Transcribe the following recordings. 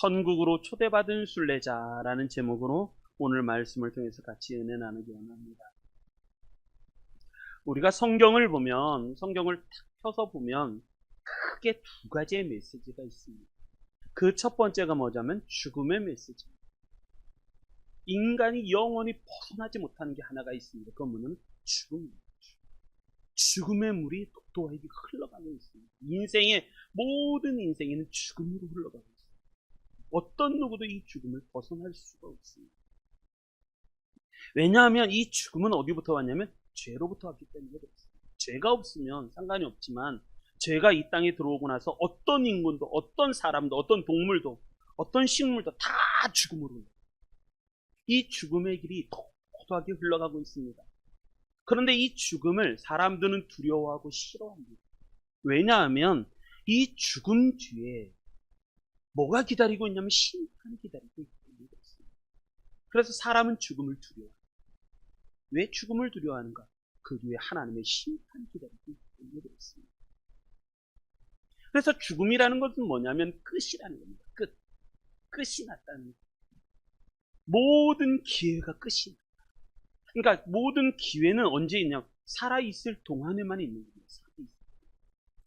천국으로 초대받은 순례자라는 제목으로 오늘 말씀을 통해서 같이 은혜 나누기 원합니다. 우리가 성경을 탁 펴서 보면 크게 두 가지의 메시지가 있습니다. 그 첫 번째가 뭐냐면 죽음의 메시지입니다. 인간이 영원히 벗어나지 못하는 게 하나가 있습니다. 그 뭐냐면 죽음입니다. 죽음의 물이 또다시 흘러가고 있습니다. 모든 인생에는 죽음으로 흘러가고 있습니다. 어떤 누구도 이 죽음을 벗어날 수가 없습니다. 왜냐하면 이 죽음은 어디부터 왔냐면 죄로부터 왔기 때문에 그렇습니다. 죄가 없으면 상관이 없지만 죄가 이 땅에 들어오고 나서 어떤 인간도, 어떤 사람도, 어떤 동물도, 어떤 식물도 다 죽음으로 흘러요. 이 죽음의 길이 도도하게 흘러가고 있습니다. 그런데 이 죽음을 사람들은 두려워하고 싫어합니다. 왜냐하면 이 죽음 뒤에 뭐가 기다리고 있냐면 심판이 기다리고 있는 것입니다. 그래서 사람은 죽음을 두려워합니다. 왜 죽음을 두려워하는가? 그 뒤에 하나님의 심판이 기다리고 있는 것입니다. 그래서 죽음이라는 것은 뭐냐면 끝이라는 겁니다. 끝이 났다는 것. 모든 기회가 끝이 났다. 그러니까 모든 기회는 언제 있냐? 살아있을 동안에만 있는 겁니다.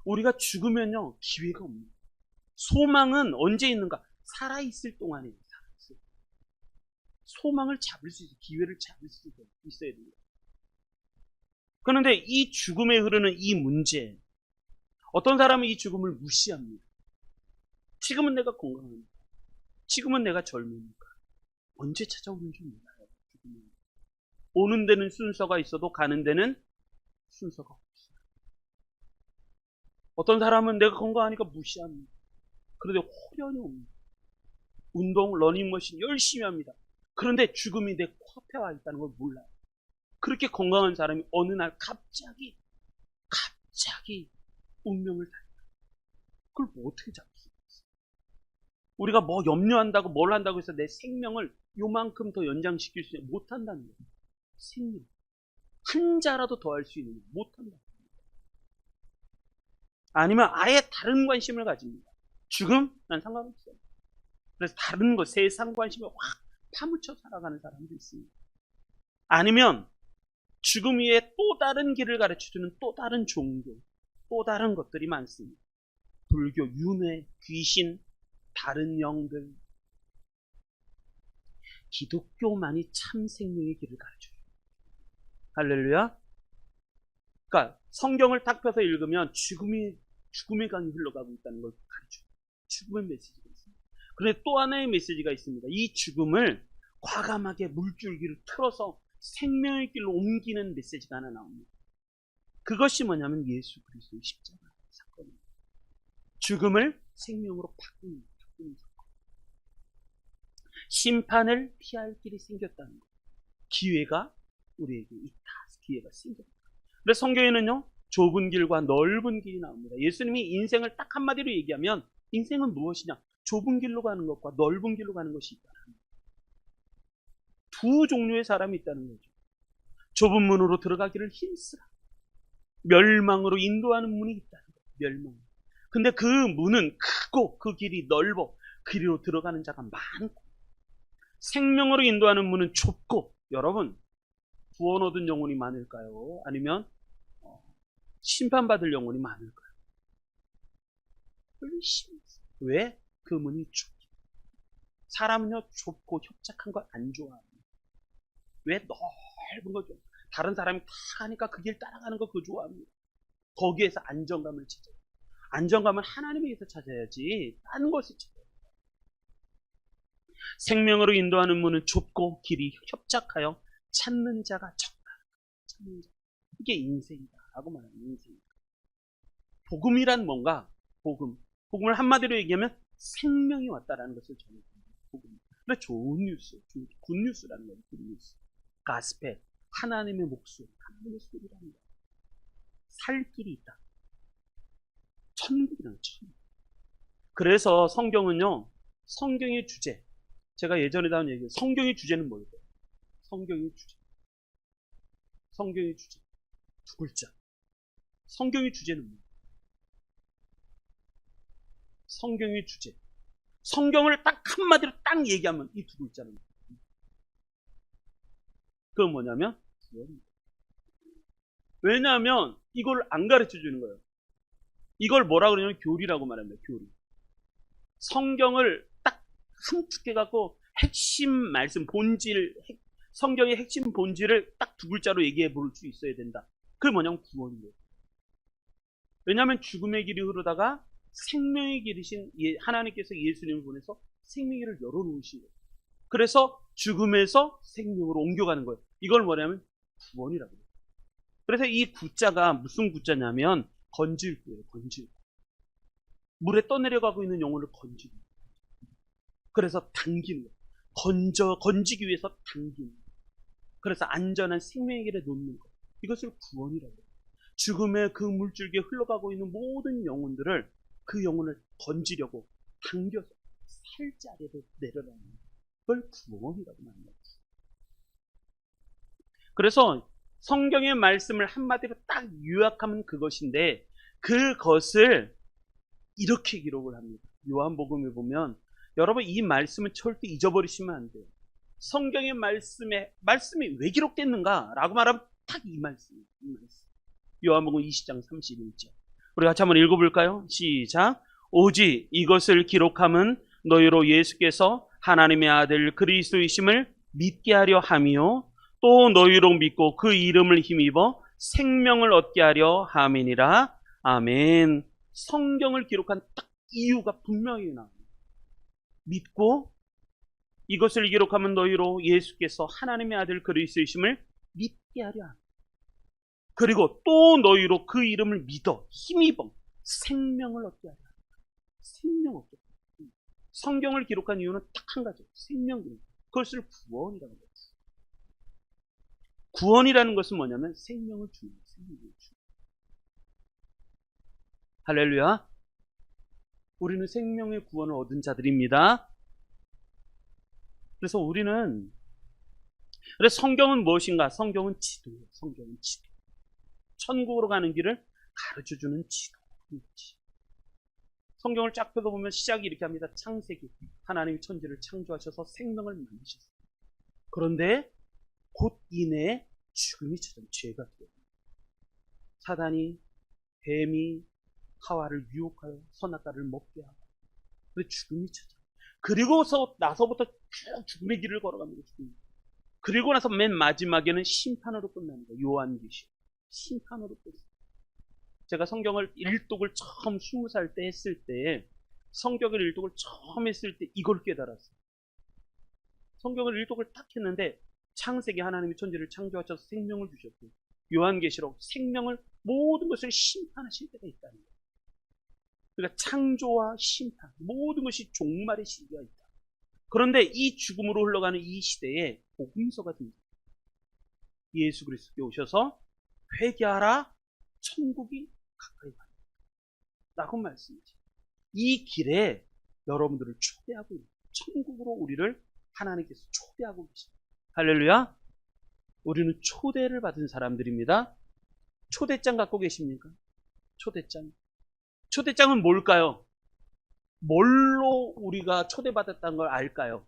우리가 죽으면요 기회가 없습니다. 소망은 언제 있는가? 살아있을 동안에 소망을 잡을 수 있어요. 기회를 잡을 수 있어야 됩니다. 그런데 이 죽음에 흐르는 이 문제, 어떤 사람은 이 죽음을 무시합니다. 지금은 내가 건강합니다. 지금은 내가 젊으니까. 언제 찾아오는지 몰라요. 죽음은. 오는 데는 순서가 있어도 가는 데는 순서가 없어요. 어떤 사람은 내가 건강하니까 무시합니다. 그런데 호련히 옵니다. 운동, 러닝머신 열심히 합니다. 그런데 죽음이 내 코앞에 와 있다는 걸 몰라요. 그렇게 건강한 사람이 어느 날 갑자기 운명을 달려요. 그걸 뭐 어떻게 잡을 수 있어요? 우리가 뭐 염려한다고 뭘 한다고 해서 내 생명을 요만큼 더 연장시킬 수 있는 못한다는 거예요. 생명. 한 자라도 더 할 수 있는 거 못한다는 거예요. 아니면 아예 다른 관심을 가집니다. 죽음? 난 상관없어요. 그래서 다른 거, 세상 관심에 확 파묻혀 살아가는 사람도 있습니다. 아니면 죽음 위에 또 다른 길을 가르쳐주는 또 다른 종교, 또 다른 것들이 많습니다. 불교, 윤회, 귀신, 다른 영들. 기독교만이 참 생명의 길을 가르쳐줘요. 할렐루야. 그러니까 성경을 딱 펴서 읽으면 죽음의 강이 흘러가고 있다는 걸 가르쳐줘요. 죽음의 메시지가 있습니다. 그런데 또 하나의 메시지가 있습니다. 이 죽음을 과감하게 물줄기를 틀어서 생명의 길로 옮기는 메시지가 하나 나옵니다. 그것이 뭐냐면 예수 그리스도의 십자가 사건입니다. 죽음을 생명으로 바꾸는 사건. 심판을 피할 길이 생겼다는 것. 기회가 우리에게 있다. 기회가 생겼다. 그래서 성경에는요, 좁은 길과 넓은 길이 나옵니다. 예수님이 인생을 딱 한마디로 얘기하면 인생은 무엇이냐? 좁은 길로 가는 것과 넓은 길로 가는 것이 있다. 두 종류의 사람이 있다는 거죠. 좁은 문으로 들어가기를 힘쓰라. 멸망으로 인도하는 문이 있다는 거예요. 멸망. 근데 그 문은 크고 그 길이 넓어. 그리로 들어가는 자가 많고, 생명으로 인도하는 문은 좁고. 여러분, 구원 얻은 영혼이 많을까요? 아니면 심판받을 영혼이 많을까요? 왜? 그 문이 좁기. 사람은요 좁고 협착한 걸 안 좋아합니다. 왜? 넓은 거 좋아해요. 다른 사람이 다 하니까 그 길 따라가는 거 그거 좋아합니다. 거기에서 안정감을 찾아요. 안정감은 하나님에게서 찾아야지 다른 것을 찾아요. 생명으로 인도하는 문은 좁고 길이 협착하여 찾는 자가 적다. 찾는 자. 이게 인생이다라고 말하는 인생이다. 복음이란 뭔가? 복음을 한마디로 얘기하면 생명이 왔다라는 것을 전해줍니다. 복음. 근데 좋은 뉴스, 굿뉴스라는 거예요. 굿뉴스. 가스펠, 하나님의 목소리, 하나님의 소리라는 거예요. 살 길이 있다. 천국이라는 천국. 그래서 성경은요, 성경의 주제. 제가 예전에 나온 얘기예요. 성경의 주제는 뭐예요? 성경의 주제. 성경의 주제. 두 글자. 성경의 주제는 뭐예요? 성경의 주제. 성경을 딱 한마디로 딱 얘기하면 이 두 글자는 그건 뭐냐면 구원입니다. 왜냐하면 이걸 안 가르쳐 주는 거예요. 이걸 뭐라 그러냐면 교리라고 말합니다. 교리. 성경을 딱 함축해갖고 핵심 말씀, 본질, 성경의 핵심 본질을 딱 두 글자로 얘기해 볼 수 있어야 된다. 그게 뭐냐면 구원이에요. 왜냐하면 죽음의 길이 흐르다가 생명의 길이신 하나님께서 예수님을 보내서 생명의 길을 열어놓으신 거예요. 그래서 죽음에서 생명으로 옮겨가는 거예요. 이걸 뭐냐면 구원이라고 해요. 그래서 이 구자가 무슨 구자냐면 건질 거예요. 건질. 물에 떠내려가고 있는 영혼을 건지는 거예요. 그래서 당기는 거예요. 건지기 위해서 당기는 거예요. 그래서 안전한 생명의 길에 놓는 거예요. 이것을 구원이라고 해요. 죽음의 그 물줄기에 흘러가고 있는 모든 영혼들을 그 영혼을 건지려고 당겨서 살짝 아래로 내려라는 그걸 구원이라고 말합니다. 그래서 성경의 말씀을 한마디로 딱 요약하면 그것인데 그것을 이렇게 기록을 합니다. 요한복음에 보면 여러분 이 말씀은 절대 잊어버리시면 안 돼요. 성경의 말씀이 왜 기록됐는가? 라고 말하면 딱 이 말씀이에요. 이 말씀. 요한복음 20장 31절. 우리 같이 한번 읽어볼까요? 시작. 오직 이것을 기록함은 너희로 예수께서 하나님의 아들 그리스도이심을 믿게 하려 함이요 또 너희로 믿고 그 이름을 힘입어 생명을 얻게 하려 함이니라. 아멘. 성경을 기록한 딱 이유가 분명히 나옵니다. 믿고 이것을 기록하면 너희로 예수께서 하나님의 아들 그리스도이심을 믿게 하려 함. 그리고 또 너희로 그 이름을 믿어 힘입어 생명을 얻게 하려. 생명 얻게. 성경을 기록한 이유는 딱 한 가지. 생명입니다. 그것을 구원이라고 합니다. 구원이라는 것은 뭐냐면 생명을 주는 거예요. 생명을 주는 거예요. 할렐루야. 우리는 생명의 구원을 얻은 자들입니다. 그래서 그래서 성경은 무엇인가? 성경은 지도예요. 성경은 지도. 천국으로 가는 길을 가르쳐주는 지도. 성경을 쫙 펴보면 시작이 이렇게 합니다. 창세기. 하나님이 천지를 창조하셔서 생명을 만드셨어요. 그런데 곧 이내에 죽음이 찾아온 죄가 들어요. 사단이 뱀이 하와를 유혹하여 선악과를 먹게 하고 그래서 죽음이 찾아요. 그리고서 나서부터 쭉 죽음의 길을 걸어갑니다. 그리고 나서 맨 마지막에는 심판으로 끝나는 거예요. 요한계시. 심판으로 끝나요. 제가 성경을 일독을 처음 20살 때 했을 때 성경을 일독을 처음 했을 때 이걸 깨달았어요. 성경을 일독을 딱 했는데 창세기 하나님이 천지를 창조하셔서 생명을 주셨고 요한계시록 생명을 모든 것을 심판하실 때가 있다는 거예요. 그러니까 창조와 심판 모든 것이 종말의 시기가 있다. 그런데 이 죽음으로 흘러가는 이 시대에 복음서가 됩니다. 예수 그리스도께 오셔서 회개하라 천국이 가까이 간다 라고 말씀이죠. 이 길에 여러분들을 초대하고 있는 천국으로 우리를 하나님께서 초대하고 계십니다. 할렐루야. 우리는 초대를 받은 사람들입니다. 초대장 갖고 계십니까? 초대장. 초대장은 뭘까요? 뭘로 우리가 초대받았다는 걸 알까요?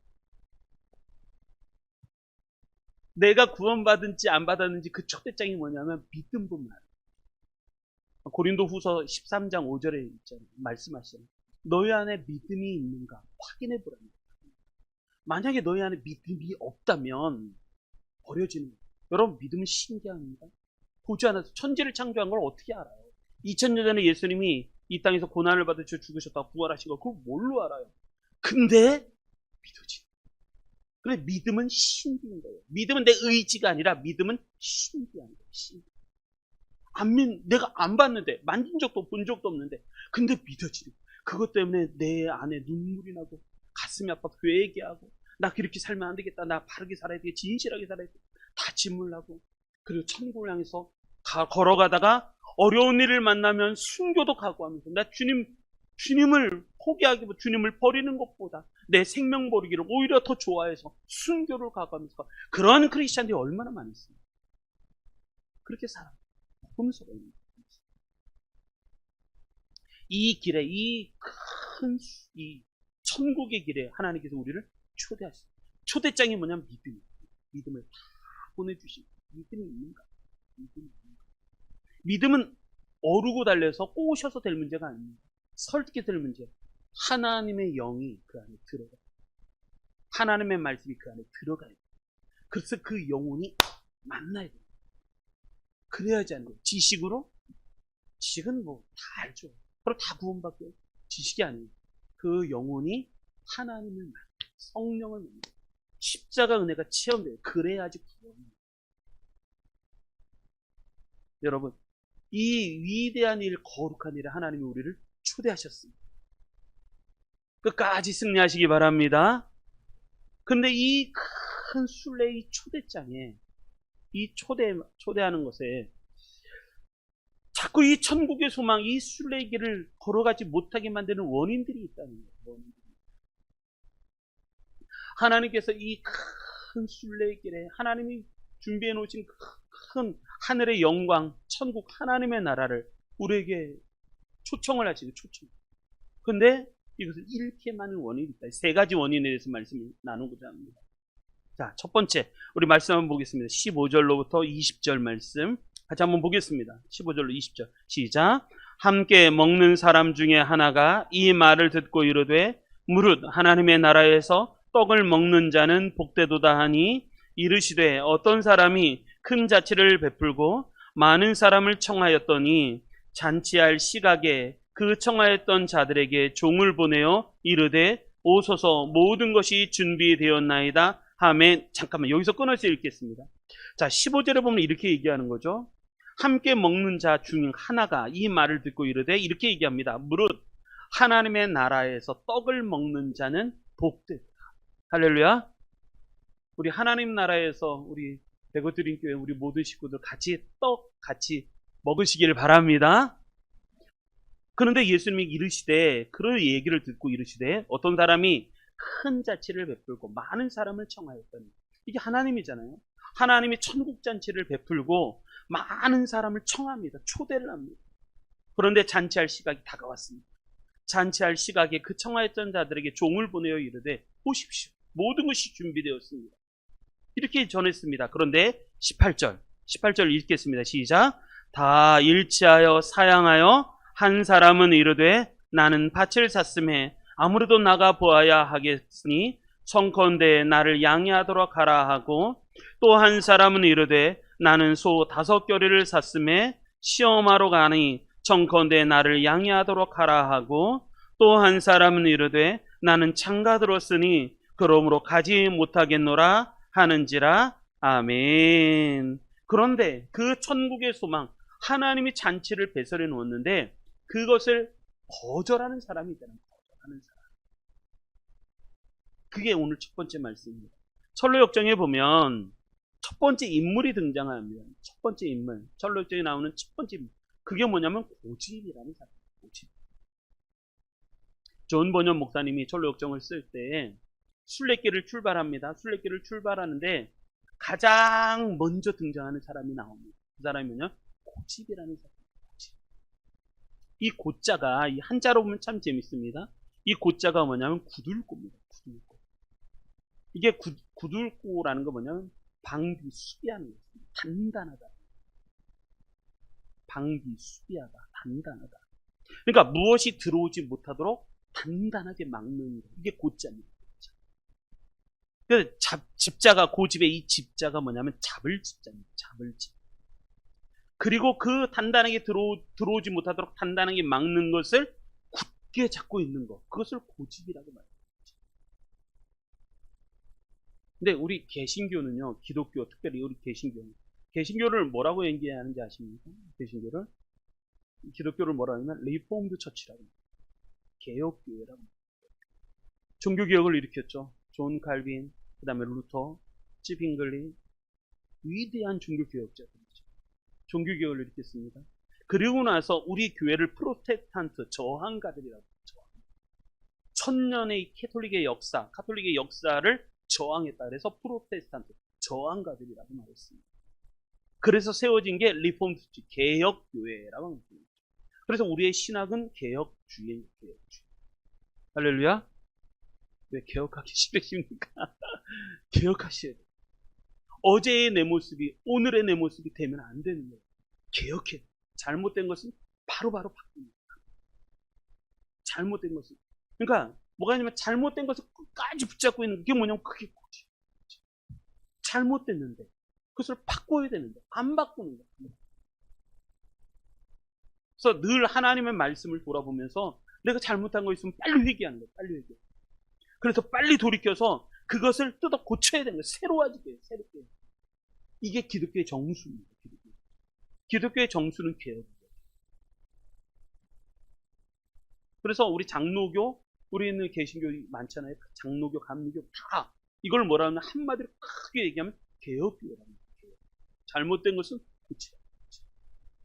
내가 구원받은지 안 받았는지 그 초대장이 뭐냐면 믿음뿐만. 고린도 후서 13장 5절에 있잖아요. 말씀하시잖아요. 너희 안에 믿음이 있는가 확인해 보라는 거예요. 만약에 너희 안에 믿음이 없다면 버려지는 거예요. 여러분 믿음은 신기합니다. 보지 않아서 천지를 창조한 걸 어떻게 알아요? 2000년 전에 예수님이 이 땅에서 고난을 받으셔 죽으셨다 부활하신 걸 그걸 뭘로 알아요? 근데 믿어지. 그래 믿음은 신비인 거예요. 믿음은 내 의지가 아니라 믿음은 신비한 거예요. 신비. 내가 안 봤는데 만진 적도 본 적도 없는데 근데 믿어지는 그것 때문에 내 안에 눈물이 나고 가슴이 아파 회개하고 나 그렇게 살면 안 되겠다. 나 바르게 살아야 돼. 진실하게 살아야 돼. 다짐을 하고 그리고 천국을 향해서 걸어가다가 어려운 일을 만나면 순교도 각오하면서 나 주님을 포기하기보다 주님을 버리는 것보다 내 생명 버리기를 오히려 더 좋아해서 순교를 각오하면서 그런 크리스찬들이 얼마나 많습니까? 그렇게 살아. 복음서가 있는 거예요. 이 길에 이 큰 이 천국의 길에 하나님께서 우리를 초대하셨어요. 초대장이 뭐냐면 믿음이에요. 믿음을 다 보내주신 믿음이 있는가? 믿음이 있는가? 믿음은 어르고 달려서 꼬셔서 될 문제가 아닙니다. 설득이 될 문제. 하나님의 영이 그 안에 들어가요. 하나님의 말씀이 그 안에 들어가요. 그래서 그 영혼이 만나야 돼요. 그래야지 하는 거예요. 지식으로? 지식은 뭐 다 알죠. 그럼 다 구원받고요. 지식이 아니에요. 그 영혼이 하나님을 만나, 성령을 만나, 십자가 은혜가 체험돼요. 그래야지 구원입니다. 여러분, 이 위대한 일, 거룩한 일에 하나님이 우리를 초대하셨습니다. 끝까지 승리하시기 바랍니다. 근데 이 큰 순례의 초대장에, 이 초대하는 것에 자꾸 이 천국의 소망, 이 순례의 길을 걸어가지 못하게 만드는 원인들이 있다는 거예요. 원인들이. 하나님께서 이 큰 순례의 길에 하나님이 준비해 놓으신 큰 하늘의 영광, 천국 하나님의 나라를 우리에게 초청을 하시고 초청. 근데 이것을 잃게 만든 원인이 있다. 세 가지 원인에 대해서 말씀을 나누고자 합니다. 자, 첫 번째, 우리 말씀 한번 보겠습니다. 15절로부터 20절 말씀 같이 한번 보겠습니다. 15절로 20절 시작. 함께 먹는 사람 중에 하나가 이 말을 듣고 이르되 무릇 하나님의 나라에서 떡을 먹는 자는 복되도다 하니 이르시되 어떤 사람이 큰 자치를 베풀고 많은 사람을 청하였더니 잔치할 시각에 그 청하였던 자들에게 종을 보내어 이르되 오소서 모든 것이 준비되었나이다 하매. 잠깐만, 여기서 끊어서 읽겠습니다. 자, 15절에 보면 이렇게 얘기하는 거죠. 함께 먹는 자 중 하나가 이 말을 듣고 이르되 이렇게 얘기합니다. 무릇 하나님의 나라에서 떡을 먹는 자는 복되다. 할렐루야. 우리 하나님 나라에서 우리 배고드림교회 우리 모든 식구들 같이 먹으시기를 바랍니다. 그런데 예수님이 이르시되, 그런 얘기를 듣고 이르시되 어떤 사람이 큰 자치를 베풀고 많은 사람을 청하였더니, 이게 하나님이잖아요. 하나님이 천국 잔치를 베풀고 많은 사람을 청합니다. 초대를 합니다. 그런데 잔치할 시각이 다가왔습니다. 잔치할 시각에 그 청하였던 자들에게 종을 보내어 이르되 보십시오, 모든 것이 준비되었습니다. 이렇게 전했습니다. 그런데 18절 읽겠습니다. 시작. 다 일치하여 사양하여 한 사람은 이르되 나는 밭을 샀음에 아무래도 나가 보아야 하겠으니 청컨대 나를 양해하도록 하라 하고, 또 한 사람은 이르되 나는 소 5겨레를 샀음에 시험하러 가니 청컨대 나를 양해하도록 하라 하고, 또 한 사람은 이르되 나는 창가 들었으니 그러므로 가지 못하겠노라 하는지라. 아멘. 그런데 그 천국의 소망, 하나님이 잔치를 배설해 놓았는데 그것을 거절하는 사람이 있다는 거예요. 거절하는 사람. 그게 오늘 첫 번째 말씀입니다. 철로역정에 보면 첫 번째 인물이 등장합니다. 첫 번째 인물, 철로역정에 나오는 첫 번째 인물. 그게 뭐냐면 고집이라는 사람. 고집. 존 버년 목사님이 철로역정을 쓸 때 순례길을 출발합니다. 순례길을 출발하는데 가장 먼저 등장하는 사람이 나옵니다. 그 사람이 뭐냐? 고집이라는 사람. 고집. 이 고자가, 이 한자로 보면 참 재밌습니다. 이 고자가 뭐냐면 구들고입니다. 구들고. 이게 구들고라는 거 뭐냐면 방비, 수비하는 거예요. 단단하다. 방비, 수비하다. 단단하다. 그러니까 무엇이 들어오지 못하도록 단단하게 막는 거. 이게 고자입니다. 그 집자가, 고집의 이 집자가 뭐냐면 잡을 집자입니다. 잡을 집. 그리고 그 단단하게 들어오지 못하도록 단단하게 막는 것을 굳게 잡고 있는 것. 그것을 고집이라고 말합니다. 근데 우리 개신교는요, 기독교, 특별히 우리 개신교를 뭐라고 얘기하는지 아십니까? 개신교를? 기독교를 뭐라 하냐면 리포음드 처치라고 합니다. 개혁교회라고 합니다. 종교개혁을 일으켰죠. 존 칼빈, 그 다음에 루터, 찌빙글리, 위대한 종교개혁자들이죠. 종교개혁을 일으켰습니다. 그리고 나서 우리 교회를 프로테스탄트, 저항가들이라고 하죠. 천년의 카톨릭의 역사를 저항했다. 그래서 프로테스탄트, 저항가들이라고 말했습니다. 그래서 세워진 게 리폼드, 개혁교회라고 합니다. 그래서 우리의 신학은 개혁주의예요. 개혁주의. 할렐루야. 왜 개혁하기 싫으십니까? 개혁하셔야 돼요. 어제의 내 모습이 오늘의 내 모습이 되면 안 되는 거예요. 개혁해. 잘못된 것은 바로바로 바꿉니다. 잘못된 것은. 그러니까 뭐가 아니면 잘못된 것을 끝까지 붙잡고 있는 게 뭐냐면 그게 고집. 잘못됐는데 그것을 바꿔야 되는데 안 바꾸는 거예요. 그래서 늘 하나님의 말씀을 돌아보면서 내가 잘못한 거 있으면 빨리 회개하는 거예요. 빨리 회개. 그래서 빨리 돌이켜서 그것을 뜯어 고쳐야 되는 거예요. 새로워지게, 새롭게. 이게 기독교의 정수입니다. 기독교의 정수는 개혁이에요. 그래서 우리 장로교, 우리는 개신교 많잖아요. 장로교, 감리교 다 이걸 뭐라 하면 한마디로 크게 얘기하면 개혁교라는 거예요. 잘못된 것은 고치라.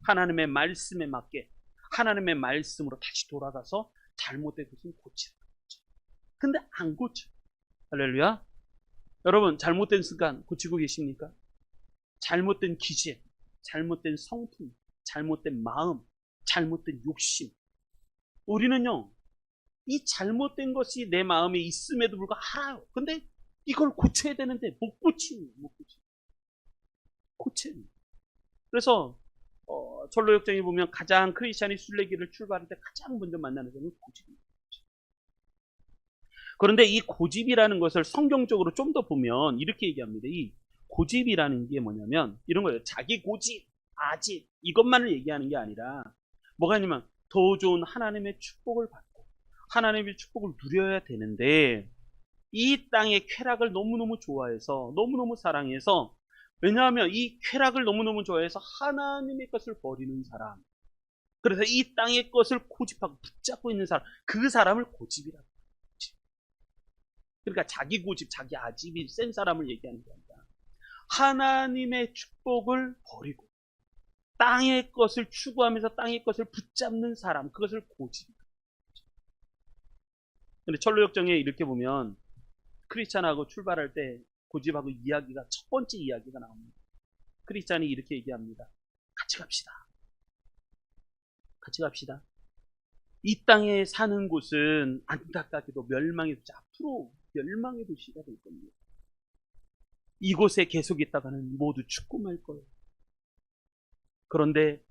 하나님의 말씀에 맞게 하나님의 말씀으로 다시 돌아가서 잘못된 것은 고치라. 근데 안 고쳐. 할렐루야. 여러분 잘못된 습관 고치고 계십니까? 잘못된 기재, 잘못된 성품, 잘못된 마음, 잘못된 욕심. 우리는요, 이 잘못된 것이 내 마음에 있음에도 불구하고 알아요. 근데 이걸 고쳐야 되는데 못 고치는 거예요. 고쳐야 돼요. 그래서 철로역정에 보면 가장 크리스찬이 순례길을 출발할 때 가장 먼저 만나는 사람은 고집입니다. 그런데 이 고집이라는 것을 성경적으로 좀 더 보면 이렇게 얘기합니다. 이 고집이라는 게 뭐냐면 이런 거예요. 자기 고집, 아집 이것만을 얘기하는 게 아니라 뭐가 아니면 더 좋은 하나님의 축복을 받고 하나님의 축복을 누려야 되는데 이 땅의 쾌락을 너무너무 좋아해서 너무너무 사랑해서 왜냐하면 이 쾌락을 너무너무 좋아해서 하나님의 것을 버리는 사람 그래서 이 땅의 것을 고집하고 붙잡고 있는 사람 그 사람을 고집이라고 해요. 그러니까 자기 고집, 자기 아집이 센 사람을 얘기하는 게 아니라 하나님의 축복을 버리고 땅의 것을 추구하면서 땅의 것을 붙잡는 사람 그것을 고집이다. 근데 철로역정에 이렇게 보면 크리스찬하고 출발할 때 고집하고 이야기가 첫 번째 이야기가 나옵니다. 크리스찬이 이렇게 얘기합니다. 같이 갑시다. 같이 갑시다. 이 땅에 사는 곳은 안타깝게도 멸망의 도시, 앞으로 멸망의 도시가 될 겁니다. 이곳에 계속 있다가는 모두 죽고 말 거예요. 그런데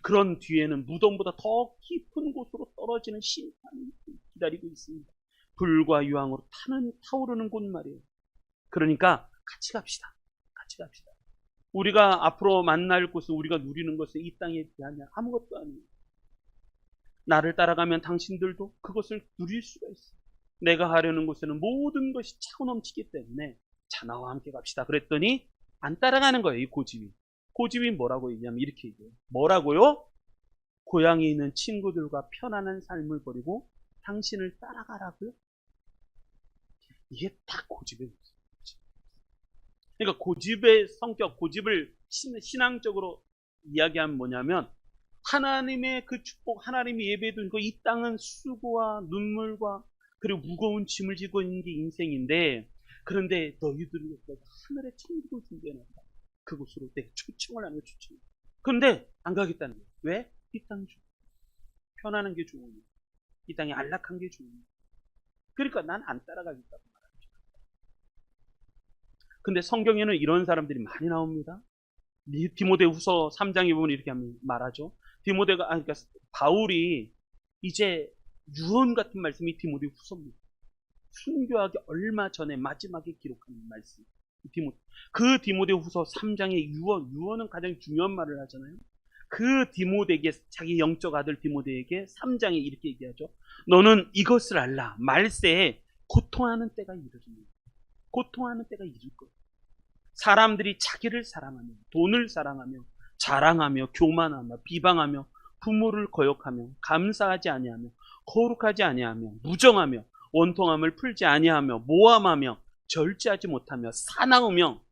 그런 뒤에는 무덤보다 더 깊은 곳으로 떨어지는 심판이 기다리고 있습니다. 불과 유황으로 타오르는 곳 말이에요. 그러니까 같이 갑시다. 같이 갑시다. 우리가 앞으로 만날 곳은 우리가 누리는 것은 이 땅에 비하면 아무것도 아니에요. 나를 따라가면 당신들도 그것을 누릴 수가 있어요. 내가 하려는 곳에는 모든 것이 차고 넘치기 때문에 자 나와 함께 갑시다. 그랬더니 안 따라가는 거예요. 이 고집이. 고집이 뭐라고 얘기하면 이렇게 얘기해요. 뭐라고요? 고향에 있는 친구들과 편안한 삶을 버리고 당신을 따라가라고요? 이게 다 고집의 모습이에요. 그러니까 고집의 성격, 고집을 신앙적으로 이야기하면 뭐냐면 하나님의 그 축복, 하나님이 예배해둔 그 이 땅은 수고와 눈물과 그리고 무거운 짐을 지고 있는 게 인생인데 그런데 너희들이 하늘의 천국을 준비해놨다. 그곳으로 내 초청을 하는 초청. 그런데 안 가겠다는 거예요. 왜? 이 땅이 좋아. 편안한 게 좋으니. 이 땅이 안락한 게 좋으니. 그러니까 난 안 따라가겠다고 말합니다. 근데 성경에는 이런 사람들이 많이 나옵니다. 디모데후서 3장에 보면 이렇게 말하죠. 그러니까 바울이 이제 유언 같은 말씀이 디모데후서입니다. 순교하기 얼마 전에 마지막에 기록한 말씀. 그 디모데후서 3장의 유언은 가장 중요한 말을 하잖아요. 그 디모데에게 자기 영적 아들 디모데에게 3장에 이렇게 얘기하죠. 너는 이것을 알라. 말세에 고통하는 때가 이르리니. 고통하는 때가 이를 거예요. 사람들이 자기를 사랑하며 돈을 사랑하며 자랑하며 교만하며 비방하며 부모를 거역하며 감사하지 아니하며 거룩하지 아니하며 무정하며 원통함을 풀지 아니하며 모함하며 절제하지 못하며 사나우며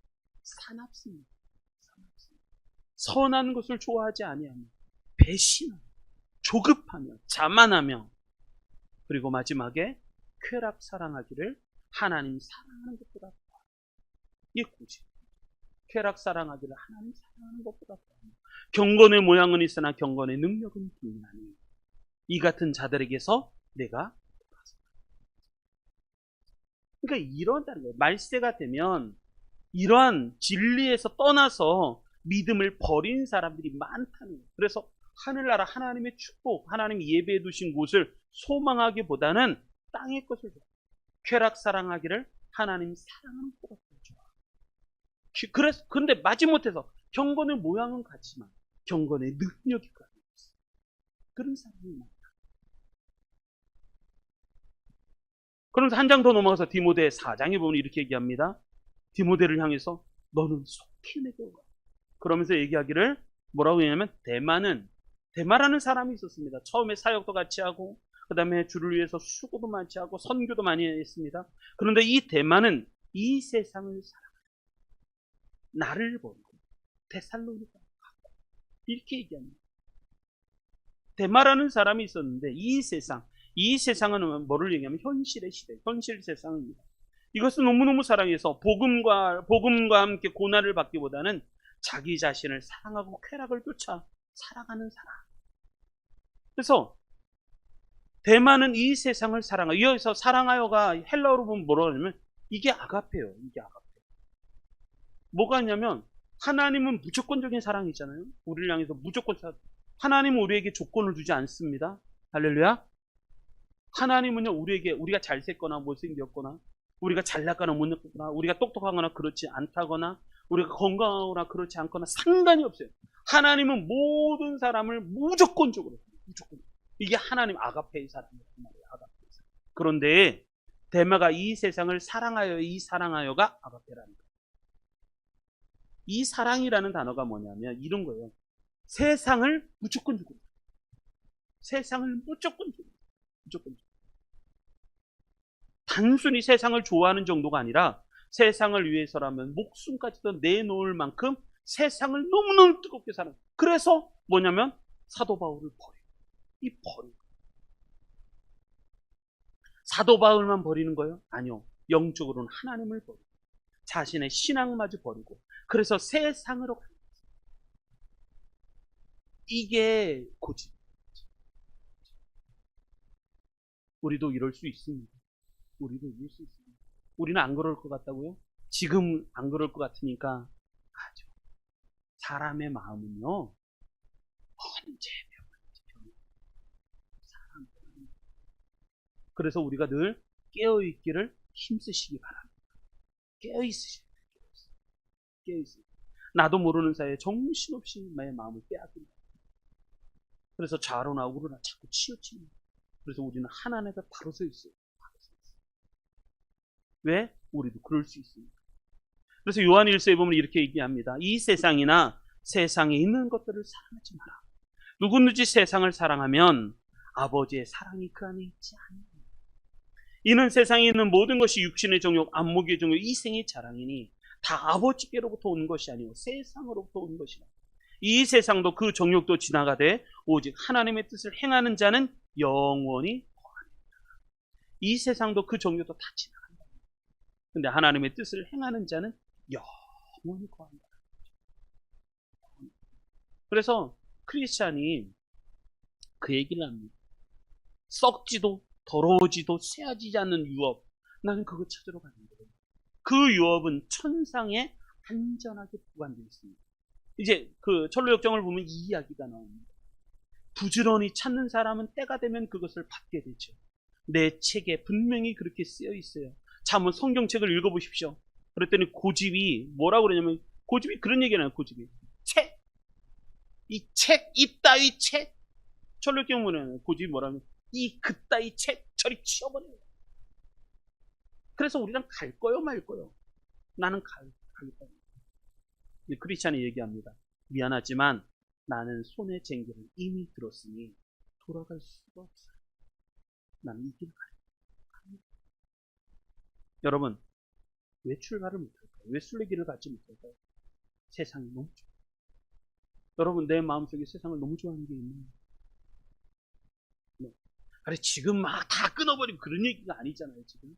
사납습니다. 선한 것을 좋아하지 아니하며 배신하며 조급하며 자만하며 그리고 마지막에 쾌락 사랑하기를 하나님 사랑하는 것보다 더하다. 이게 고집. 쾌락 사랑하기를 하나님 사랑하는 것보다 더하다. 경건의 모양은 있으나 경건의 능력은 부인하니 이 같은 자들에게서 내가 그러니까 이런다는 거예요. 말세가 되면 이러한 진리에서 떠나서 믿음을 버린 사람들이 많다는 거예요. 그래서 하늘나라 하나님의 축복, 하나님이 예배해 두신 곳을 소망하기보다는 땅의 것을 좋아. 쾌락 사랑하기를 하나님 사랑하는 것보다 더 좋아. 그래서 근데 마지못해서 경건의 모양은 같지만 경건의 능력이 같았어. 그런 사람이 많다. 그러면서 한 장 더 넘어가서 디모데 4장에 보면 이렇게 얘기합니다. 디모데를 향해서 너는 속히 내게 오라. 그러면서 얘기하기를 뭐라고 했냐면 대마라는 사람이 있었습니다. 처음에 사역도 같이 하고 그 다음에 주를 위해서 수고도 많이 하고 선교도 많이 했습니다. 그런데 이 대마는 이 세상을 살아가요. 나를 버리고 데살로니가 가고 이렇게 얘기합니다. 대마라는 사람이 있었는데 이 세상은 뭐를 얘기하면 현실의 시대, 현실 세상입니다. 이것은 너무너무 사랑해서 복음과 함께 고난을 받기보다는 자기 자신을 사랑하고 쾌락을 쫓아 살아가는 사람. 그래서 대마는 이 세상을 사랑하여, 여기서 사랑하여가 헬라어로 보면 뭐라고 하냐면 이게 아가페예요. 이게 아가페. 뭐가 있냐면 하나님은 무조건적인 사랑이잖아요. 우리를 향해서 무조건 하나님은 우리에게 조건을 주지 않습니다. 할렐루야. 하나님은요 우리가 잘생거나 못생겼거나 우리가 잘났거나 못났거나 우리가 똑똑하거나 그렇지 않다거나 우리가 건강하거나 그렇지 않거나 상관이 없어요. 하나님은 모든 사람을 무조건적으로 이게 하나님 아가페의 사랑이란 말이에요. 아가페의 사랑. 그런데 대마가 이 세상을 사랑하여 이 사랑하여가 아가페라는 거예요. 이 사랑이라는 단어가 뭐냐면 이런 거예요. 세상을 무조건적으로 무조건 단순히 세상을 좋아하는 정도가 아니라 세상을 위해서라면 목숨까지도 내놓을 만큼 세상을 너무너무 뜨겁게 사는. 그래서 뭐냐면 사도 바울을 버리고. 사도 바울만 버리는 거예요? 아니요. 영적으로는 하나님을 버리고 자신의 신앙마저 버리고 그래서 세상으로 가는 거예요. 이게 고집. 우리도 이럴 수 있습니다. 우리는 안 그럴 것 같다고요? 지금 안 그럴 것 같으니까 하죠. 사람의 마음은요 언제 변하는지 사람. 그래서 우리가 늘 깨어있기를 힘쓰시기 바랍니다. 깨어있으셔야 돼요. 나도 모르는 사이에 정신없이 나의 마음을 빼앗긴다. 그래서 좌로나 우로나 자꾸 치우칩니다. 그래서 우리는 하나님께 바로 서 있어요. 왜? 우리도 그럴 수 있습니다. 그래서 요한 1서에 보면 이렇게 얘기합니다. 이 세상이나 세상에 있는 것들을 사랑하지 마라. 누구든지 세상을 사랑하면 아버지의 사랑이 그 안에 있지 않느니라. 이는 세상에 있는 모든 것이 육신의 정욕, 안목의 정욕, 이생의 자랑이니 다 아버지께로부터 온 것이 아니고 세상으로부터 온 것이라. 이 세상도 그 정욕도 지나가되 오직 하나님의 뜻을 행하는 자는 영원히 거하리라. 이 세상도 그 정욕도 다 지나간다. 근데 하나님의 뜻을 행하는 자는 영원히 거한다. 그래서 크리스찬이 그 얘기를 합니다. 썩지도 더러워지도 쇠하지 않는 유업. 나는 그거 찾으러 가는 거예요. 그 유업은 천상에 안전하게 보관되어 있습니다. 이제 그 철로역정을 보면 이 이야기가 나옵니다. 부지런히 찾는 사람은 때가 되면 그것을 받게 되죠. 내 책에 분명히 그렇게 쓰여 있어요. 자, 한번 성경책을 읽어보십시오. 그랬더니 고집이 뭐라고 그러냐면 고집이 그런 얘기를 해요. 고집이 이따위 책 철로역정 보면 고집이 뭐라면 그따위 책 저리 치워버려요. 그래서 우리랑 갈 거요 말 거요. 나는 갈 거요. 크리스찬이 얘기합니다. 미안하지만 나는 손의 쟁기를 이미 들었으니 돌아갈 수가 없어요. 나는 이 길을 갑니다. 여러분, 왜 출발을 못할까요? 왜 순례길을 갖지 못할까요? 세상이 너무 좋아요. 여러분, 내 마음속에 세상을 너무 좋아하는 게 있나요? 네. 아니, 지금 막 다 끊어버리고 그런 얘기가 아니잖아요, 지금.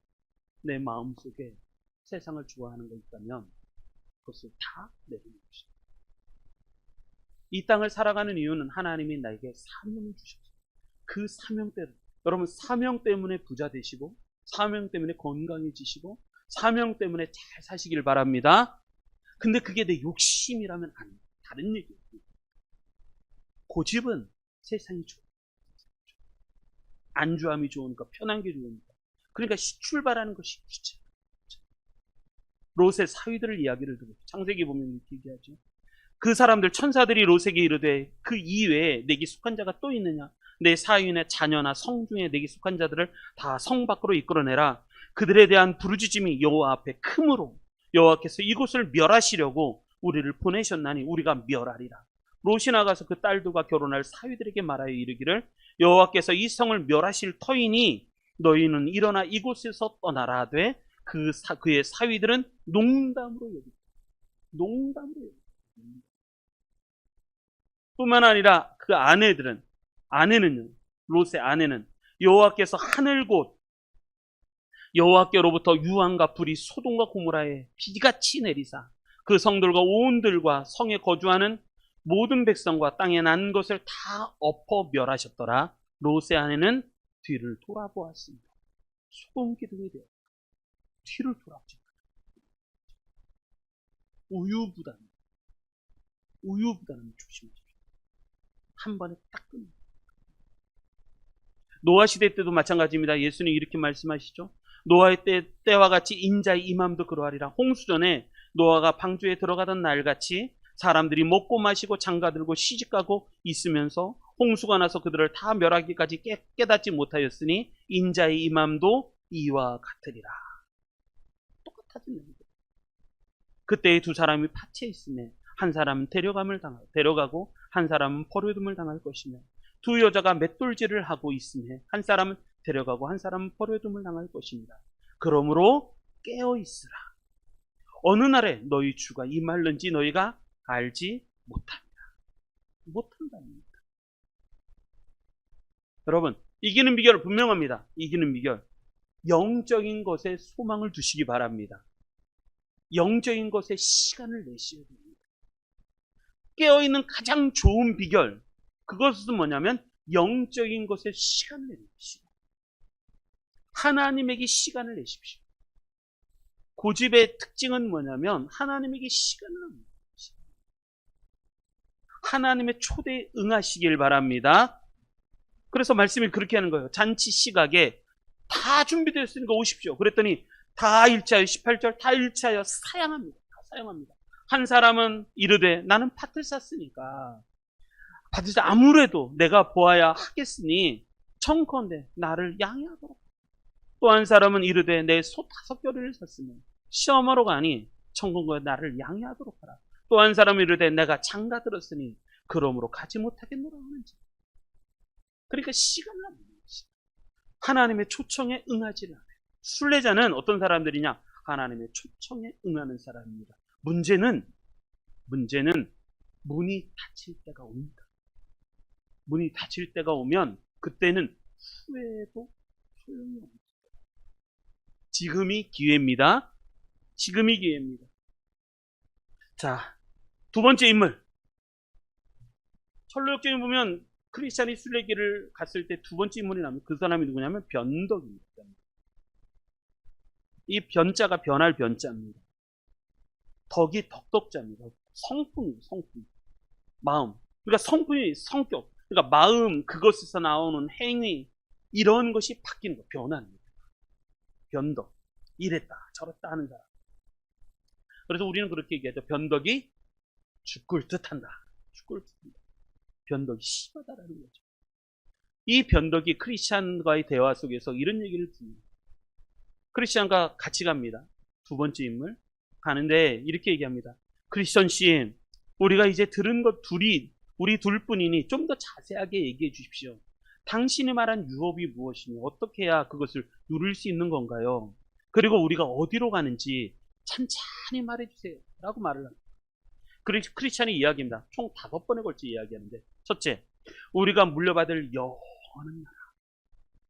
내 마음속에 세상을 좋아하는 거 있다면 그것을 다 내려놓으십시오. 이 땅을 살아가는 이유는 하나님이 나에게 사명을 주셨어요. 그 사명대로 여러분 사명 때문에 부자 되시고 사명 때문에 건강해지시고 사명 때문에 잘 사시길 바랍니다. 근데 그게 내 욕심이라면 안 돼. 다른 얘기예요. 고집은 세상이 좋아. 안주함이 좋으니까, 편한 게 좋으니까. 그러니까 출발하는 것이 귀찮아. 롯의 사위들을 이야기를 듣고 창세기 보면 이렇게 얘기하죠. 그 사람들 천사들이 롯에게 이르되 그 이외에 내게 속한 자가 또 있느냐? 내 사위나 자녀나 성 중에 내게 속한 자들을 다 성 밖으로 이끌어내라. 그들에 대한 부르짖음이 여호와 앞에 크므로 여호와께서 이곳을 멸하시려고 우리를 보내셨나니 우리가 멸하리라. 롯이 나가서 그 딸들과 결혼할 사위들에게 말하여 이르기를 여호와께서 이 성을 멸하실 터이니 너희는 일어나 이곳에서 떠나라 하되 그의 사위들은 농담으로 여기고 농담으로 여기고 뿐만 아니라 그 아내는요, 롯의 아내는 여호와께서 하늘 곧 여호와께로부터 유황과 불이 소돔과 고모라에 비같이 내리사 그 성들과 온들과 성에 거주하는 모든 백성과 땅에 난 것을 다 엎어 멸하셨더라. 롯의 아내는 뒤를 돌아보았습니다. 소금 기둥이 되어 뒤를 돌아보지. 우유부단은 조심하십시오. 한 번에 딱 끊는. 노아 시대 때도 마찬가지입니다. 예수님 이렇게 말씀하시죠. 노아의 때와 같이 인자의 임함도 그러하리라. 홍수전에 노아가 방주에 들어가던 날같이 사람들이 먹고 마시고 장가들고 시집가고 있으면서 홍수가 나서 그들을 다 멸하기까지 깨닫지 못하였으니 인자의 임함도 이와 같으리라. 똑같아진 얘기죠. 그때 두 사람이 팥에 있으며 한 사람은 데려가고 한 사람은 버려둠을 당할 것이며 두 여자가 맷돌질을 하고 있으며 한 사람은 데려가고 한 사람은 버려둠을 당할 것입니다. 그러므로 깨어 있으라. 어느 날에 너희 주가 임할는지 너희가 알지 못한답니다. 여러분, 이기는 비결 분명합니다. 이기는 비결. 영적인 것에 소망을 두시기 바랍니다. 영적인 것에 시간을 내셔야 됩니다. 깨어있는 가장 좋은 비결, 그것은 뭐냐면 영적인 것에 시간을 내십시오. 하나님에게 시간을 내십시오. 고집의 특징은 뭐냐면 하나님에게 시간을 냅니다. 하나님의 초대에 응하시길 바랍니다. 그래서 말씀이 그렇게 하는 거예요. 잔치 시각에 다 준비되었으니까 오십시오. 그랬더니 다 일차하여 18절 다 일차하여 사양합니다. 다 사양합니다. 한 사람은 이르되 나는 밭을 샀으니까 밭에서 아무래도 내가 보아야 하겠으니 청컨대 나를 양해하도록. 또 한 사람은 이르되 내 소 5겨리를 샀으면 시험하러 가니 청컨대 나를 양해하도록 하라. 또 한 사람은 이르되 내가 장가 들었으니 그러므로 가지 못하겠노라 하는지. 그러니까 시간을 안 내는 것이 하나님의 초청에 응하지를 않아요. 순례자는 어떤 사람들이냐? 하나님의 초청에 응하는 사람입니다. 문제는 문이 닫힐 때가 옵니다. 문이 닫힐 때가 오면 그때는 후회도 소용이 없습니다. 지금이 기회입니다. 지금이 기회입니다. 자, 두 번째 인물. 철로역정에 보면 크리스찬이 순례길을 갔을 때 두 번째 인물이 나오면 그 사람이 누구냐면 변덕입니다. 이 변자가 변할 변자입니다. 덕이 덕덕자입니다. 성품이에요. 성품. 마음. 그러니까 성품이 성격. 그러니까 마음, 그것에서 나오는 행위, 이런 것이 바뀌는 거, 변하는 거예요. 변덕. 이랬다 저랬다 하는 사람. 그래서 우리는 그렇게 얘기하죠. 변덕이 죽을 듯한다. 죽을 듯한다. 변덕이 심하다라는 거죠. 이 변덕이 크리스찬과의 대화 속에서 이런 얘기를 듣습니다. 크리스찬과 같이 갑니다. 두 번째 인물. 가는데 이렇게 얘기합니다. 크리스천 씨, 우리가 이제 들은 것 우리 둘뿐이니 좀 더 자세하게 얘기해 주십시오. 당신이 말한 유업이 무엇이며 어떻게 해야 그것을 누릴 수 있는 건가요? 그리고 우리가 어디로 가는지 찬찬히 말해 주세요. 라고 말을 합니다. 크리스찬이 이야기입니다. 총 5번에 걸쳐 이야기하는데, 첫째, 우리가 물려받을 영원한 나라.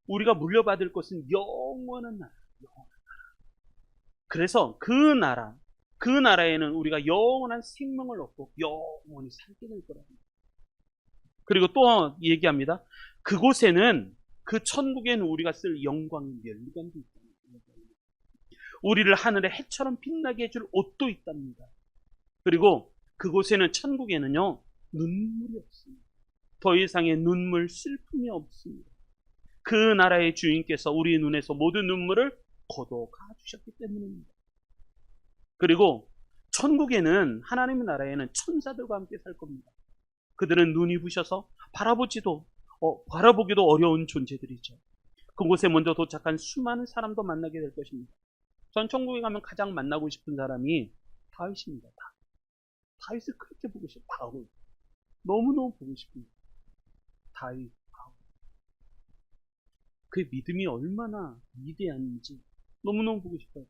우리가 물려받을 것은 영원한 나라. 그래서 그 나라에는 우리가 영원한 생명을 얻고 영원히 살게 될 거라고. 그리고 또 얘기합니다. 그곳에는, 그 천국에는 우리가 쓸 영광의 멸관도 있다. 우리를 하늘의 해처럼 빛나게 해줄 옷도 있답니다. 그리고 그곳에는, 천국에는요, 눈물이 없습니다. 더 이상의 눈물, 슬픔이 없습니다. 그 나라의 주인께서 우리 눈에서 모든 눈물을 걷어가 주셨기 때문입니다. 그리고 천국에는, 하나님의 나라에는 천사들과 함께 살 겁니다. 그들은 눈이 부셔서 바라보기도 어려운 존재들이죠. 그곳에 먼저 도착한 수많은 사람도 만나게 될 것입니다. 전 천국에 가면 가장 만나고 싶은 사람이 다윗입니다. 다윗을 그렇게 보고 싶어요. 바울. 너무너무 보고 싶습니다. 다윗, 바울. 그 믿음이 얼마나 위대한지 너무너무 보고 싶어요.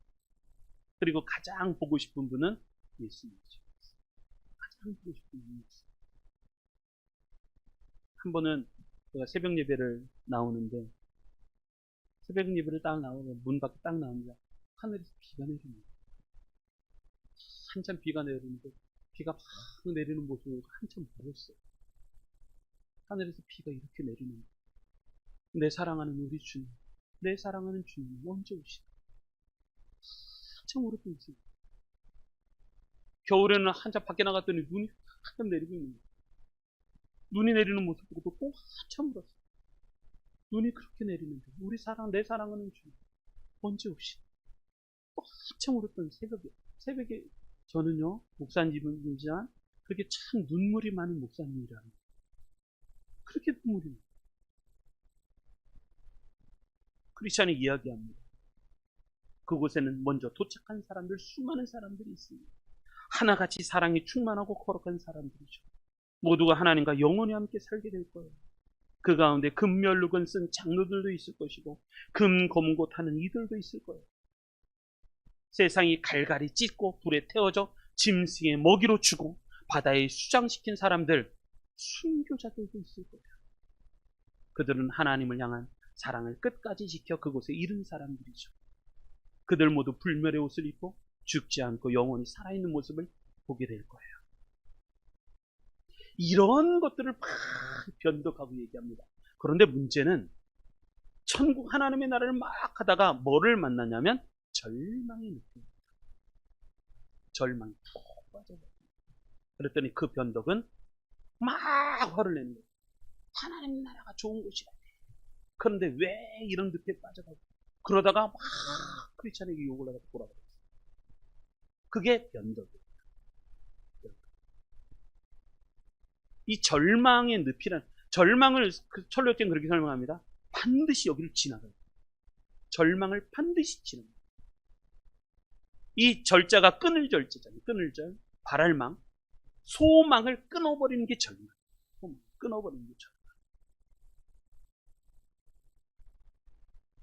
그리고 가장 보고 싶은 분은 예수님이죠. 가장 보고 싶은 분은 예수. 한 번은 제가 새벽 예배를 나오는데, 새벽 예배를 딱 나오면 문 밖에 딱 나옵니다. 하늘에서 비가 내립니다. 한참 비가 내리는데, 비가 막 내리는 모습을 한참 보았어요. 하늘에서 비가 이렇게 내리는데, 내 사랑하는 우리 주님, 내 사랑하는 주님 언제 오시나? 한참 오랫동안 있어요. 겨울에는 한참 밖에 나갔더니 눈이 한참 내리고 있는 거예요. 눈이 내리는 모습 보고도 또 한참 울었어요. 눈이 그렇게 내리는데 내 사랑하는 주님 언제 오시나? 또 한참 울었던 새벽에 저는요, 목사님이지만 그렇게 참 눈물이 많은 목사님이라는, 그렇게 눈물이 많아요. 크리스찬이 이야기합니다. 그곳에는 먼저 도착한 사람들, 수많은 사람들이 있습니다. 하나같이 사랑이 충만하고 거룩한 사람들이죠. 모두가 하나님과 영원히 함께 살게 될 거예요. 그 가운데 금면류관 쓴 장로들도 있을 것이고, 금 검고 타는 이들도 있을 거예요. 세상이 갈갈이 찢고 불에 태워져 짐승의 먹이로 주고 바다에 수장시킨 사람들, 순교자들도 있을 거예요. 그들은 하나님을 향한 사랑을 끝까지 지켜 그곳에 이른 사람들이죠. 그들 모두 불멸의 옷을 입고 죽지 않고 영원히 살아있는 모습을 보게 될 거예요. 이런 것들을 막 변덕하고 얘기합니다. 그런데 문제는 천국 하나님의 나라를 막 하다가 뭐를 만나냐면 절망의 느낌. 절망이 푹 빠져버려요. 그랬더니 그 변덕은 막 화를 내는 거예요. 하나님 나라가 좋은 곳이라. 그런데 왜 이런 늪에 빠져가고, 그러다가 막 크리스찬에게 욕을 하다가 돌아버렸어요. 그게 변덕이에요. 이 절망의 늪이란, 절망을 철로역전 그렇게 설명합니다. 반드시 여기를 지나가요. 절망을 반드시 지나가요. 이 절자가 끊을 절자잖아요. 끊을 절, 발할망, 소망을 끊어버리는 게 절망. 끊어버리는 게 절망.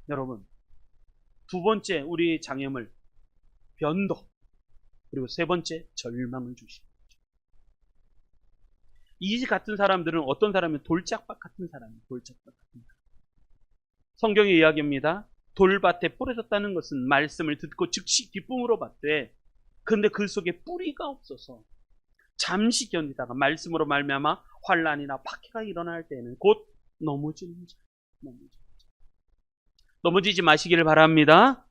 여러분, 두 번째 우리 장애물 변덕, 그리고 세 번째 절망을 주십니다. 이 같은 사람들은 어떤 사람이면 돌짝밭 같은 사람이에요. 돌짝밭 같은 사람. 성경의 이야기입니다. 돌밭에 뿌려졌다는 것은 말씀을 듣고 즉시 기쁨으로 받되, 그런데 그 속에 뿌리가 없어서 잠시 견디다가 말씀으로 말미암아 환난이나 박해가 일어날 때에는 곧 넘어지는 자. 넘어지지 마시기를 바랍니다.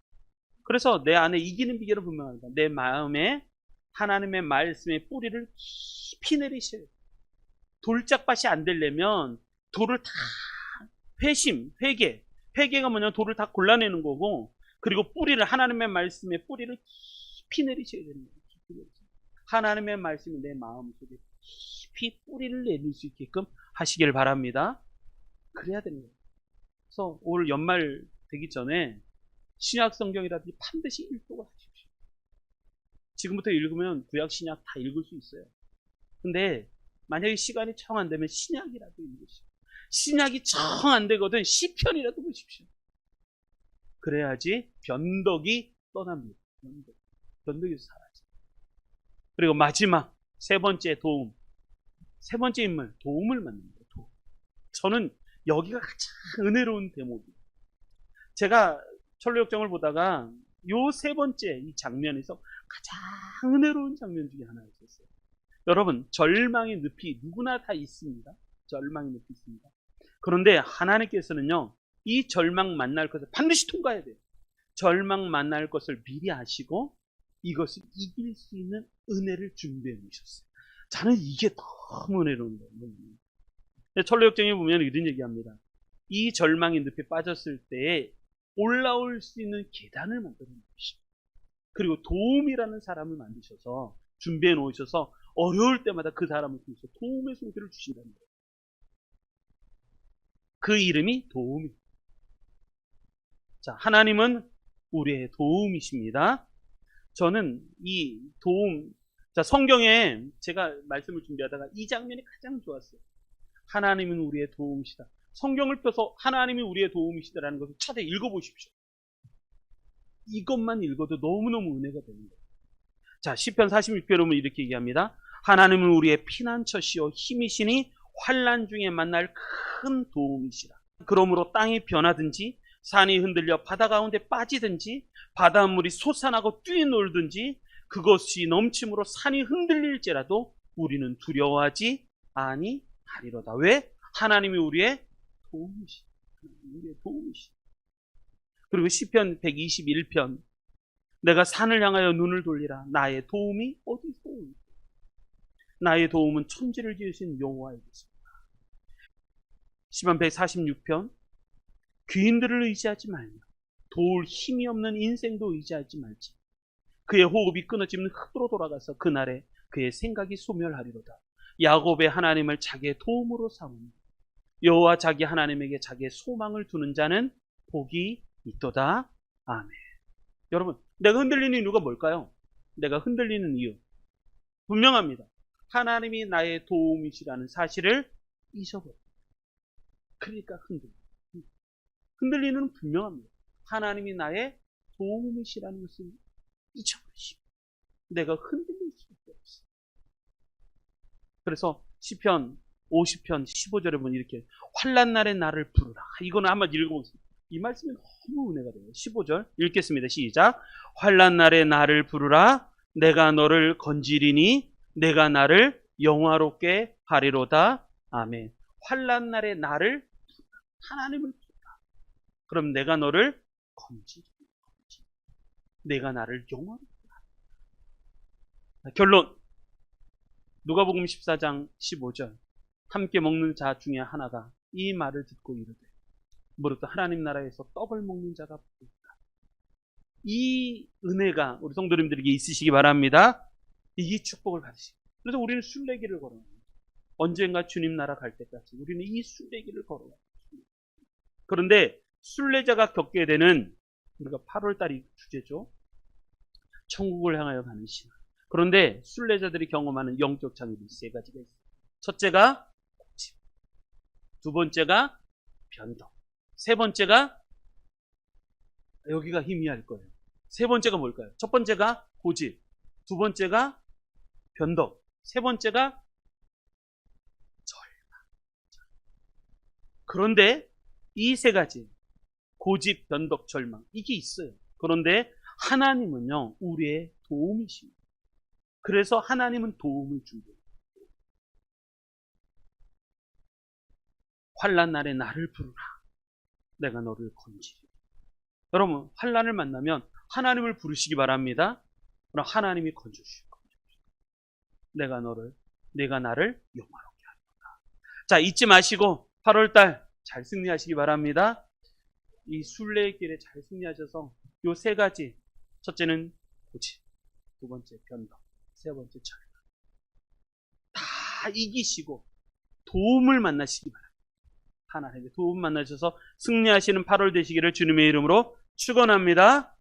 그래서 내 안에 이기는 비결은 분명합니다. 내 마음에 하나님의 말씀의 뿌리를 깊이 내리셔야 돼요. 돌짝밭이 안 되려면 돌을 다 회개가 뭐냐면 돌을 다 골라내는 거고, 그리고 뿌리를, 하나님의 말씀의 뿌리를 깊이 내리셔야 되는 거예요. 하나님의 말씀이 내 마음속에 깊이 뿌리를 내릴 수 있게끔 하시길 바랍니다. 그래야 되는 거예요. 그래서 올 연말 되기 전에 신약 성경이라든지 반드시 읽도록 하십시오. 지금부터 읽으면 구약 신약 다 읽을 수 있어요. 근데 만약에 시간이 정 안 되면 신약이라도 읽으십시오. 신약이 정 안 되거든 시편이라도 보십시오. 그래야지 변덕이 떠납니다. 변덕이 사라져. 그리고 마지막 세 번째 도움. 세 번째 인물, 도움을 만납니다. 도움. 저는 여기가 가장 은혜로운 대목이에요. 제가 철로역정을 보다가 요 세 번째 이 장면에서 가장 은혜로운 장면 중에 하나였어요. 여러분, 절망의 늪이 누구나 다 있습니다. 절망의 늪이 있습니다. 그런데 하나님께서는요, 이 절망 만날 것을 반드시 통과해야 돼요. 절망 만날 것을 미리 아시고 이것을 이길 수 있는 은혜를 준비해 놓으셨어요. 저는 이게 너무 은혜로운 거예요. 철로역정에 보면 이런 얘기합니다. 이 절망의 늪에 빠졌을 때에 올라올 수 있는 계단을 만들어 놓으시고, 그리고 도움이라는 사람을 만드셔서 준비해 놓으셔서 어려울 때마다 그 사람을 통해서 도움의 손길을 주신다는 거예요. 그 이름이 도움입니다. 자, 하나님은 우리의 도움이십니다. 저는 이 도움, 자, 성경에 제가 말씀을 준비하다가 이 장면이 가장 좋았어요. 하나님은 우리의 도움이시다. 성경을 펴서 하나님이 우리의 도움이시다라는 것을 차례 읽어보십시오. 이것만 읽어도 너무너무 은혜가 되는 거예요. 자, 시편 46편에 보면 이렇게 얘기합니다. 하나님은 우리의 피난처시요 힘이시니 환난 중에 만날 큰 도움이시라. 그러므로 땅이 변하든지 산이 흔들려 바다 가운데 빠지든지 바닷물이 솟아나고 뛰놀든지 그것이 넘침으로 산이 흔들릴지라도 우리는 두려워하지 아니하리로다. 왜? 하나님이 우리의 도움이시다. 우리의 도움이시다. 그리고 시편 121편, 내가 산을 향하여 눈을 돌리라. 나의 도움이 어디서 오니? 나의 도움은 천지를 지으신 여호와에게 있습니다. 시편 146편, 귀인들을 의지하지 말며 도울 힘이 없는 인생도 의지하지 말지. 그의 호흡이 끊어지면 흙으로 돌아가서 그날에 그의 생각이 소멸하리로다. 야곱의 하나님을 자기의 도움으로 삼으니 여호와 자기 하나님에게 자기의 소망을 두는 자는 복이 있도다. 아멘. 여러분, 내가 흔들리는 이유가 뭘까요? 내가 흔들리는 이유 분명합니다. 하나님이 나의 도움이시라는 사실을 잊어버려요. 그러니까 흔들리는 분명합니다. 하나님이 나의 도움이시라는 것을 잊어버리시고 내가 흔들릴 수밖에 없어요. 그래서 시편 50편 15절에 보면 이렇게 환난 날에 나를 부르라. 이거는 한번 읽어보겠습니다. 이 말씀이 너무 은혜가 돼요. 15절 읽겠습니다. 시작. 환난 날에 나를 부르라. 내가 너를 건지리니 내가 나를 영화롭게 하리로다. 아멘. 환난 날에 나를 하나님을 부르라. 그럼 내가 너를 건지리. 내가 나를 영화롭게 하리로다. 결론. 누가복음 14장 15절. 함께 먹는 자 중에 하나가 이 말을 듣고 이르되 무릇 하나님 나라에서 떡을 먹는 자가 부르다. 이 은혜가 우리 성도님들에게 있으시기 바랍니다. 이 축복을 받으시고. 그래서 우리는 순례길을 걸어요. 언젠가 주님 나라 갈 때까지 우리는 이 순례길을 걸어요. 그런데 순례자가 겪게 되는, 우리가 8월달이 주제죠. 천국을 향하여 가는 신앙. 그런데 순례자들이 경험하는 영적 장애물이 세 가지가 있어요. 첫째가 고집, 두 번째가 변덕, 세 번째가, 여기가 희미할 거예요. 세 번째가 뭘까요? 첫 번째가 고집, 두 번째가 변덕, 세 번째가 절망. 그런데 이 세 가지, 고집, 변덕, 절망, 이게 있어요. 그런데 하나님은요, 우리의 도움이십니다. 그래서 하나님은 도움을 준대요. 환난 날에 나를 부르라. 내가 너를 건지리. 여러분, 환난을 만나면 하나님을 부르시기 바랍니다. 그럼 하나님이 건져주실 겁니다. 내가 나를 영화롭게 하리로다. 자, 잊지 마시고 8월달 잘 승리하시기 바랍니다. 이 순례길에 잘 승리하셔서 요 세 가지, 첫째는 고집, 두 번째 변덕, 세 번째 절망, 다 이기시고 도움을 만나시기 바랍니다. 하나님의 도움 만나셔서 승리하시는 8월 되시기를 주님의 이름으로 축원합니다.